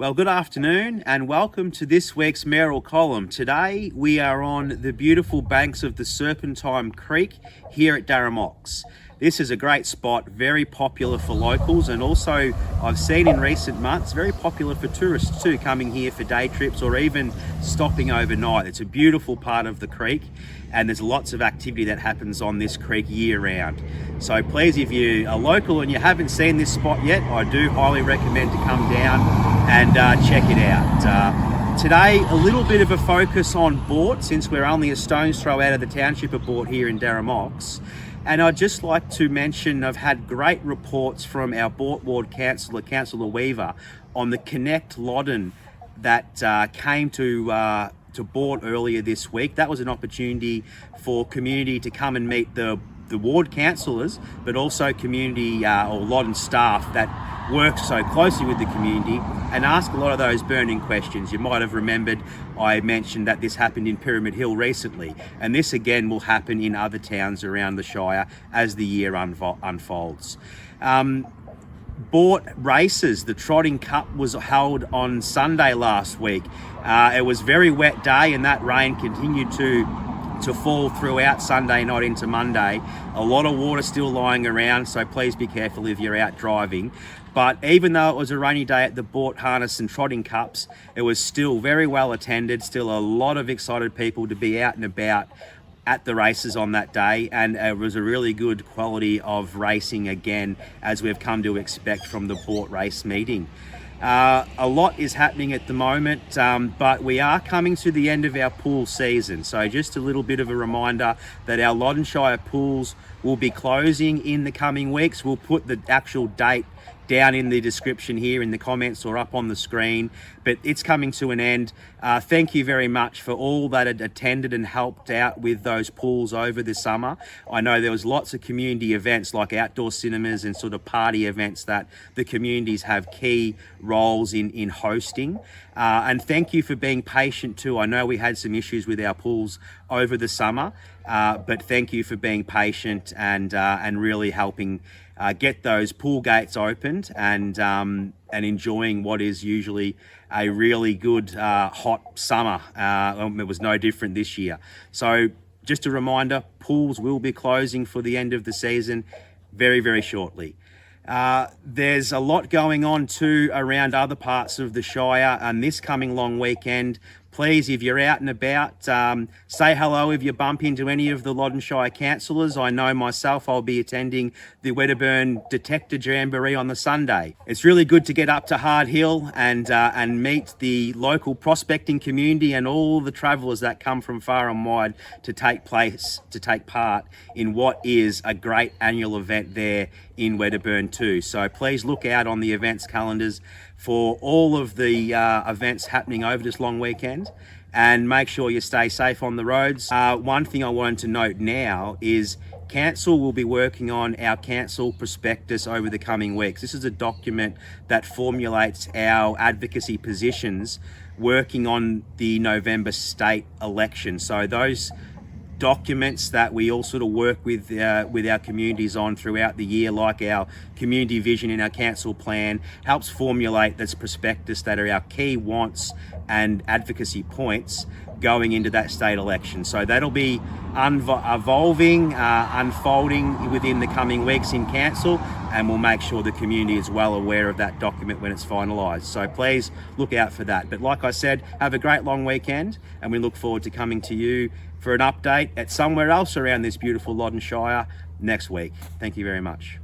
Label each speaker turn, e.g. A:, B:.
A: Well, good afternoon and welcome to this week's Mayoral column. Today we are on the beautiful banks of the Serpentine Creek here at Durham Ox. This is a great spot, very popular for locals, and also I've seen in recent months very popular for tourists too, coming here for day trips or even stopping overnight. It's a beautiful part of the creek and there's lots of activity that happens on this creek year round. So please, if you are local and you haven't seen this spot yet, I do highly recommend to come down and check it out. Today, a little bit of a focus on Boort, since we're only a stone's throw out of the township of Boort here in Durham Ox. And I'd just like to mention I've had great reports from our Boort Ward Councillor, Councillor Weaver, on the Connect Loddon that came to Boort earlier this week. That was an opportunity for community to come and meet the ward councillors, but also community or Loddon staff that work so closely with the community and ask a lot of those burning questions. You might have remembered I mentioned that this happened in Pyramid Hill recently, and this again will happen in other towns around the Shire as the year unfolds. Boort races, the Trotting Cup was held on Sunday last week. It was a very wet day and that rain continued to fall throughout Sunday night into Monday. A lot of water still lying around, so please be careful if you're out driving. But even though it was a rainy day at the Boort Harness and Trotting Cups, it was still very well attended, still a lot of excited people to be out and about at the races on that day, and it was a really good quality of racing again, as we've come to expect from the Boort race meeting. A lot is happening at the moment, but we are coming to the end of our pool season. So just a little bit of a reminder that our Loddon Shire pools will be closing in the coming weeks. We'll put the actual date down in the description here in the comments or up on the screen, but it's coming to an end. Thank you very much for all that had attended and helped out with those pools over the summer. I know there was lots of community events like outdoor cinemas and sort of party events that the communities have key roles in hosting. And thank you for being patient too. I know we had some issues with our pools over the summer, but thank you for being patient and really helping get those pool gates opened and enjoying what is usually a really good hot summer. It was no different this year. So just a reminder, pools will be closing for the end of the season very, very shortly. There's a lot going on too around other parts of the Shire, and this coming long weekend, please, if you're out and about, say hello if you bump into any of the Loddon Shire councillors. I know myself, I'll be attending the Wedderburn Detector Jamboree on the Sunday. It's really good to get up to Hard Hill and meet the local prospecting community and all the travellers that come from far and wide to take part in what is a great annual event there in Wedderburn too. So please look out on the events calendars for all of the events happening over this long weekend, and make sure you stay safe on the roads. One thing I wanted to note now is Council will be working on our council prospectus over the coming weeks. This is a document that formulates our advocacy positions working on the November state election. So those documents that we all sort of work with our communities on throughout the year, like our community vision in our council plan, helps formulate this prospectus that are our key wants and advocacy points going into that state election. So that'll be evolving, unfolding within the coming weeks in council, and we'll make sure the community is well aware of that document when it's finalised. So please look out for that. But like I said, have a great long weekend, and we look forward to coming to you for an update at somewhere else around this beautiful Loddon Shire next week. Thank you very much.